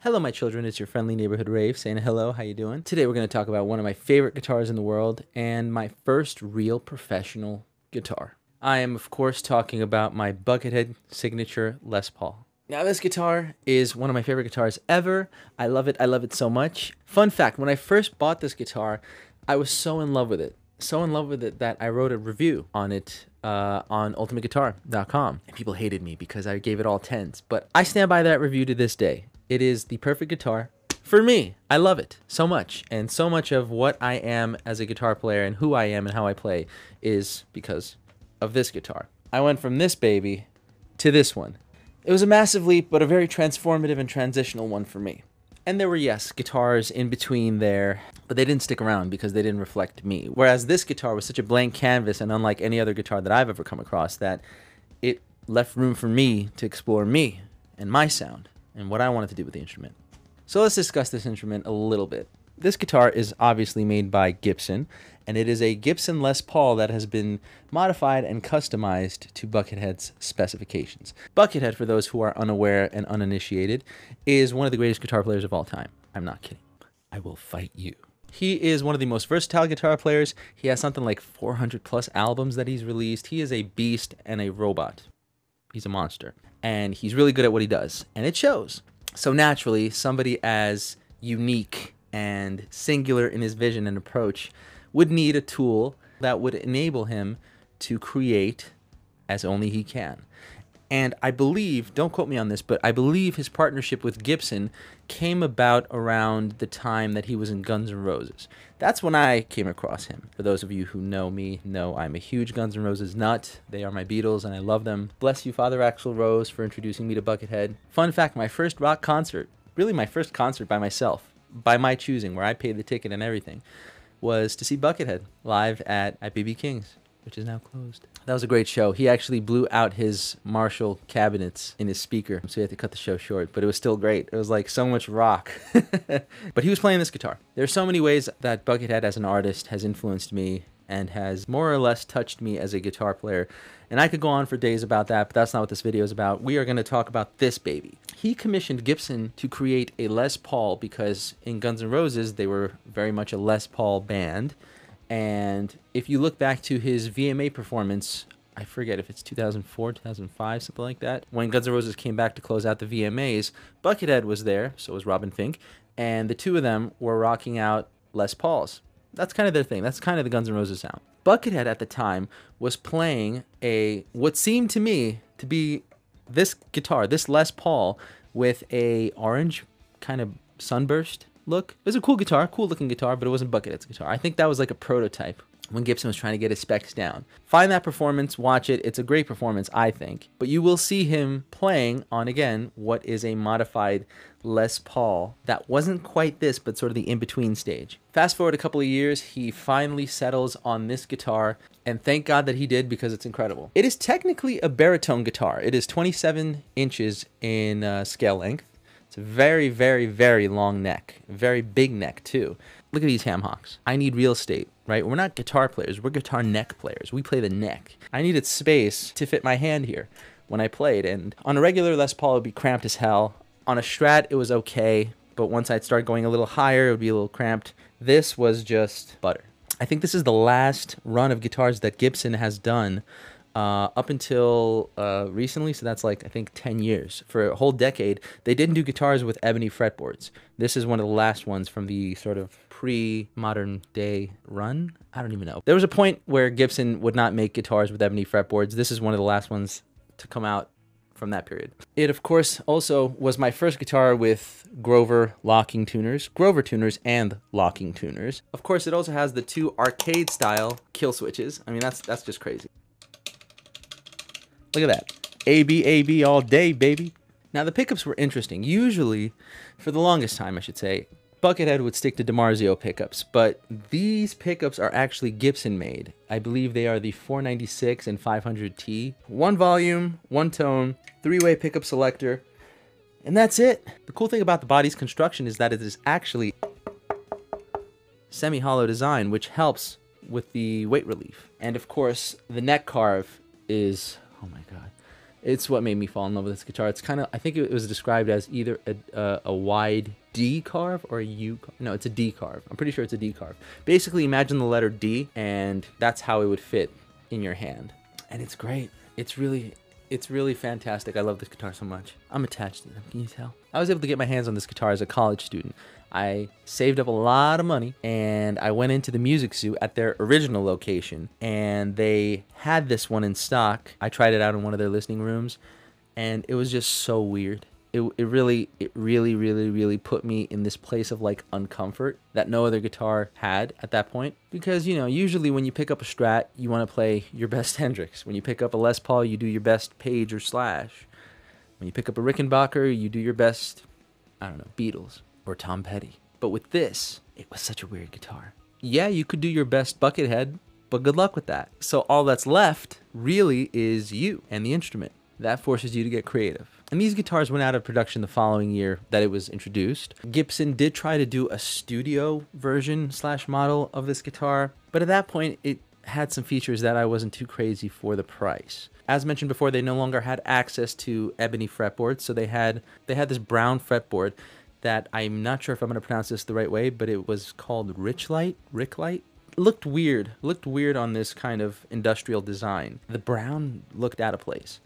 Hello my children, it's your friendly neighborhood Rave saying hello, how you doing? Today we're going to talk about one of my favorite guitars in the world and my first real professional guitar. I am of course talking about my Buckethead signature Les Paul. Now this guitar is one of my favorite guitars ever. I love it so much. Fun fact, when I first bought this guitar, I was so in love with it. So in love with it that I wrote a review on it on ultimateguitar.com. And people hated me because I gave it all 10s. But I stand by that review to this day. It is the perfect guitar for me. I love it so much. And so much of what I am as a guitar player and who I am and how I play is because of this guitar. I went from this baby to this one. It was a massive leap, but a very transformative and transitional one for me. And there were, yes, guitars in between there, but they didn't stick around because they didn't reflect me. Whereas this guitar was such a blank canvas and unlike any other guitar that I've ever come across that it left room for me to explore me and my sound and what I wanted to do with the instrument. So let's discuss this instrument a little bit. This guitar is obviously made by Gibson, and it is a Gibson Les Paul that has been modified and customized to Buckethead's specifications. Buckethead, for those who are unaware and uninitiated, is one of the greatest guitar players of all time. I'm not kidding. I will fight you. He is one of the most versatile guitar players. He has something like 400 plus albums that he's released. He is a beast and a robot. He's a monster. And he's really good at what he does. And it shows. So naturally, somebody as unique and singular in his vision and approach would need a tool that would enable him to create as only he can. And I believe, don't quote me on this, but I believe his partnership with Gibson came about around the time that he was in Guns N' Roses. That's when I came across him. For those of you who know me, know I'm a huge Guns N' Roses nut. They are my Beatles and I love them. Bless you, Father Axl Rose, for introducing me to Buckethead. Fun fact, my first rock concert, really my first concert by myself, by my choosing, where I paid the ticket and everything, was to see Buckethead live at BB King's, which is now closed. That was a great show. He actually blew out his Marshall cabinets in his speaker, so he had to cut the show short, but it was still great. It was like so much rock. But he was playing this guitar. There's so many ways that Buckethead as an artist has influenced me and has more or less touched me as a guitar player. And I could go on for days about that, but that's not what this video is about. We are going to talk about this baby. He commissioned Gibson to create a Les Paul because in Guns N' Roses, they were very much a Les Paul band. And if you look back to his VMA performance, I forget if it's 2004, 2005, something like that, when Guns N' Roses came back to close out the VMAs, Buckethead was there, so was Robin Fink, and the two of them were rocking out Les Pauls. That's kind of their thing. That's kind of the Guns N' Roses sound. Buckethead at the time was playing what seemed to me to be this guitar, this Les Paul, with a orange kind of sunburst look. It was a cool guitar, cool looking guitar, but it wasn't Buckethead's guitar. I think that was like a prototype when Gibson was trying to get his specs down. Find that performance, watch it. It's a great performance, I think. But you will see him playing on, again, what is a modified Les Paul that wasn't quite this, but sort of the in-between stage. Fast forward a couple of years, he finally settles on this guitar, and thank God that he did because it's incredible. It is technically a baritone guitar. It is 27 inches in scale length. It's a very, very, very long neck. A very big neck, too. Look at these ham hocks. I need real estate, right? We're not guitar players. We're guitar neck players. We play the neck. I needed space to fit my hand here when I played. And on a regular Les Paul, it would be cramped as hell. On a Strat, it was okay. But once I'd start going a little higher, it would be a little cramped. This was just butter. I think this is the last run of guitars that Gibson has done up until recently, so that's like, I think, 10 years. For a whole decade, they didn't do guitars with ebony fretboards. This is one of the last ones from the sort of pre-modern day run. I don't even know. There was a point where Gibson would not make guitars with ebony fretboards. This is one of the last ones to come out from that period. It, of course, also was my first guitar with Grover locking tuners, Grover tuners and locking tuners. Of course, it also has the two arcade-style kill switches. I mean, that's just crazy. Look at that. AB, AB all day, baby. Now, the pickups were interesting. Usually, for the longest time, I should say, Buckethead would stick to DiMarzio pickups, but these pickups are actually Gibson made. I believe they are the 496 and 500T. One volume, one tone, three-way pickup selector, and that's it. The cool thing about the body's construction is that it is actually semi-hollow design, which helps with the weight relief. And of course, the neck carve is, oh my God, It's what made me fall in love with this guitar. It's kind of, I think it was described as either a wide D carve or a U carve. No, it's a D carve. I'm pretty sure it's a D carve. Basically, imagine the letter D, and that's how it would fit in your hand. And it's great. It's really fantastic. I love this guitar so much. I'm attached to them. Can you tell? I was able to get my hands on this guitar as a college student. I saved up a lot of money, and I went into the Music Zoo at their original location, and they had this one in stock. I tried it out in one of their listening rooms, and it was just so weird. It really put me in this place of like uncomfort that no other guitar had at that point. Because, you know, usually when you pick up a Strat, you want to play your best Hendrix. When you pick up a Les Paul, you do your best Page or Slash. When you pick up a Rickenbacker, you do your best, I don't know, Beatles or Tom Petty. But with this, it was such a weird guitar. Yeah, you could do your best Buckethead, but good luck with that. So all that's left really is you and the instrument. That forces you to get creative. And these guitars went out of production the following year that it was introduced. Gibson did try to do a studio version / model of this guitar, but at that point it had some features that I wasn't too crazy for the price. As mentioned before, they no longer had access to ebony fretboards, so they had this brown fretboard that I'm not sure if I'm going to pronounce this the right way, but it was called Richlight. Looked weird on this kind of industrial design. The brown looked out of place.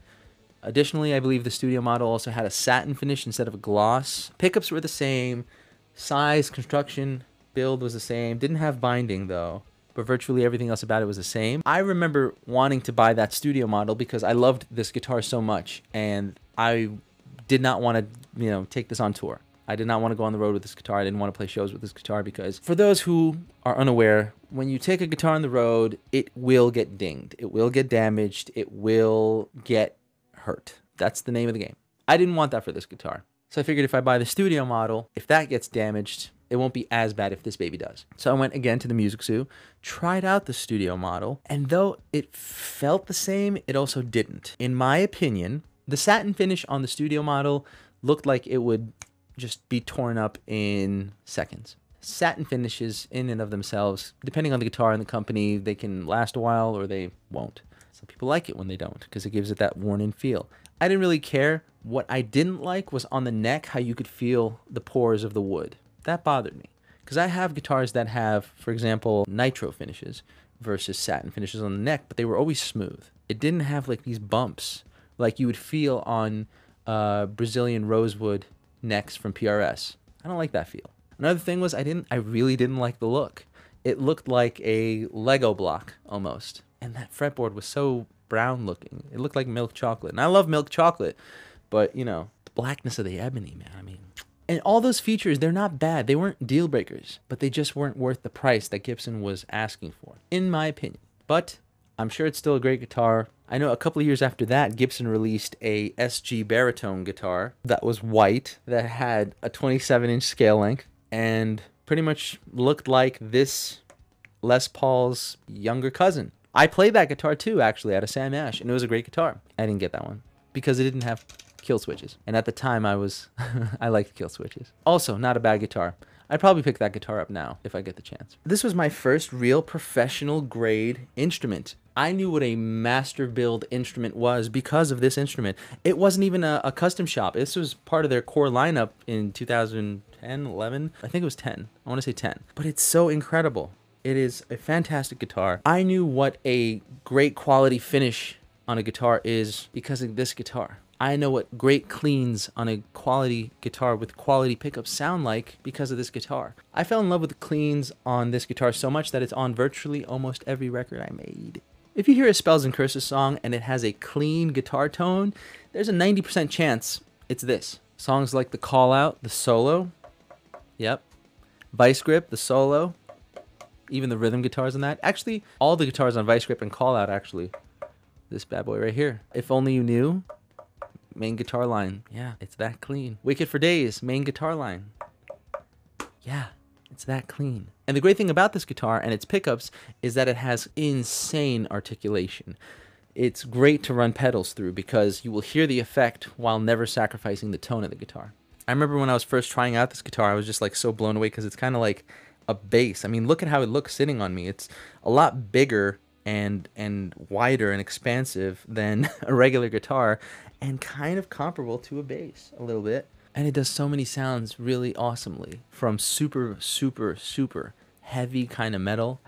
Additionally, I believe the studio model also had a satin finish instead of a gloss. Pickups were the same. Size, construction, build was the same. Didn't have binding though, but virtually everything else about it was the same. I remember wanting to buy that studio model because I loved this guitar so much, and I did not want to, take this on tour. I did not want to go on the road with this guitar. I didn't want to play shows with this guitar because, for those who are unaware, when you take a guitar on the road, it will get dinged. It will get damaged. It will get hurt. That's the name of the game. I didn't want that for this guitar. So I figured if I buy the studio model, if that gets damaged, it won't be as bad if this baby does. So I went again to the Music Zoo, tried out the studio model, and though it felt the same, it also didn't. In my opinion, the satin finish on the studio model looked like it would just be torn up in seconds. Satin finishes in and of themselves, depending on the guitar and the company, they can last a while or they won't. Some people like it when they don't because it gives it that worn-in feel. I didn't really care. What I didn't like was on the neck how you could feel the pores of the wood. That bothered me because I have guitars that have, for example, nitro finishes versus satin finishes on the neck, but they were always smooth. It didn't have like these bumps like you would feel on Brazilian rosewood necks from PRS. I don't like that feel. Another thing was I really didn't like the look. It looked like a Lego block almost. And that fretboard was so brown looking. It looked like milk chocolate. And I love milk chocolate, but the blackness of the ebony, man. I mean, and all those features, they're not bad. They weren't deal breakers, but they just weren't worth the price that Gibson was asking for, in my opinion. But I'm sure it's still a great guitar. I know a couple of years after that, Gibson released a SG baritone guitar that was white, that had a 27-inch scale length, and pretty much looked like this Les Paul's younger cousin. I played that guitar too, actually, at a Sam Ash, and it was a great guitar. I didn't get that one because it didn't have kill switches. And at the time, I liked kill switches. Also, not a bad guitar. I'd probably pick that guitar up now if I get the chance. This was my first real professional grade instrument. I knew what a master build instrument was because of this instrument. It wasn't even a custom shop. This was part of their core lineup in 2010, 11. I think it was 10. I want to say 10. But it's so incredible. It is a fantastic guitar. I knew what a great quality finish on a guitar is because of this guitar. I know what great cleans on a quality guitar with quality pickups sound like because of this guitar. I fell in love with the cleans on this guitar so much that it's on virtually almost every record I made. If you hear a Spells and Curses song and it has a clean guitar tone, there's a 90% chance it's this. Songs like The Call Out, the solo, yep, Vice Grip, the solo, even the rhythm guitars on that. Actually, all the guitars on Vice Grip and Call Out, actually. This bad boy right here. If Only You Knew, main guitar line. Yeah, it's that clean. Wicked for Days, main guitar line. Yeah, it's that clean. And the great thing about this guitar and its pickups is that it has insane articulation. It's great to run pedals through because you will hear the effect while never sacrificing the tone of the guitar. I remember when I was first trying out this guitar, I was just like so blown away because it's kind of like a bass. I mean, look at how it looks sitting on me. It's a lot bigger and wider and expansive than a regular guitar, and kind of comparable to a bass a little bit. And it does so many sounds really awesomely, from super, super, super heavy kind of metal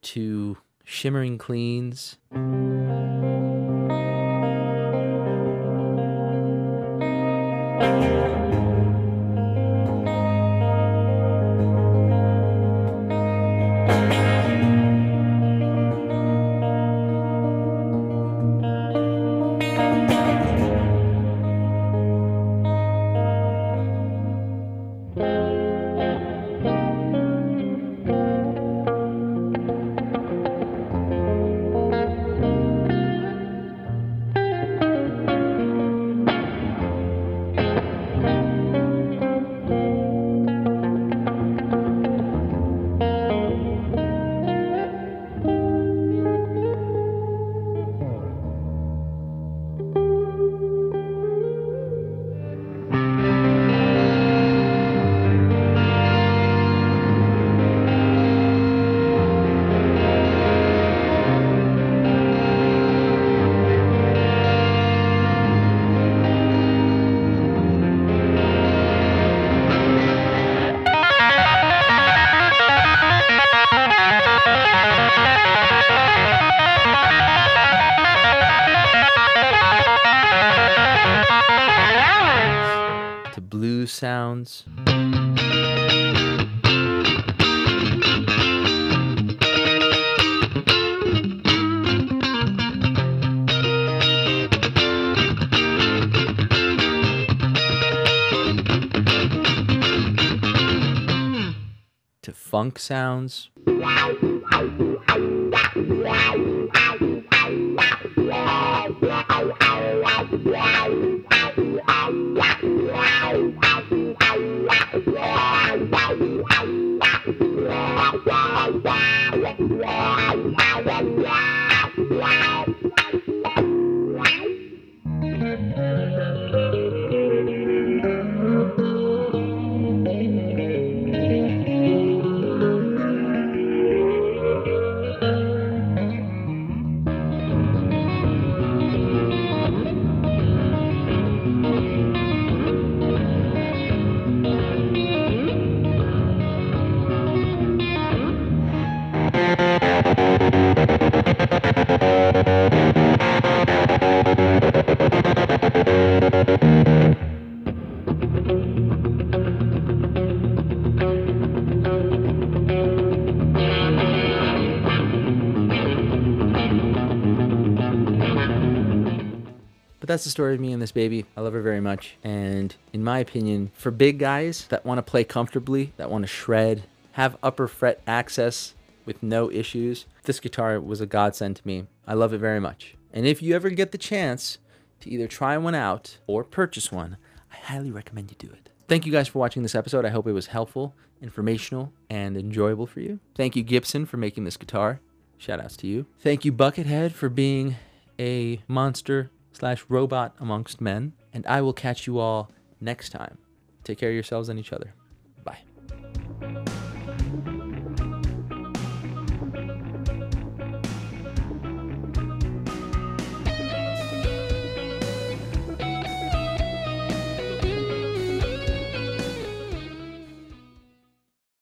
to shimmering cleans. To blues sounds. To funk sounds. But that's the story of me and this baby. I love her very much. And in my opinion, for big guys that want to play comfortably, that want to shred, have upper fret access with no issues, this guitar was a godsend to me. I love it very much. And if you ever get the chance to either try one out or purchase one, I highly recommend you do it. Thank you guys for watching this episode. I hope it was helpful, informational, and enjoyable for you. Thank you, Gibson, for making this guitar. Shout outs to you. Thank you, Buckethead, for being a monster/robot amongst men. And I will catch you all next time. Take care of yourselves and each other.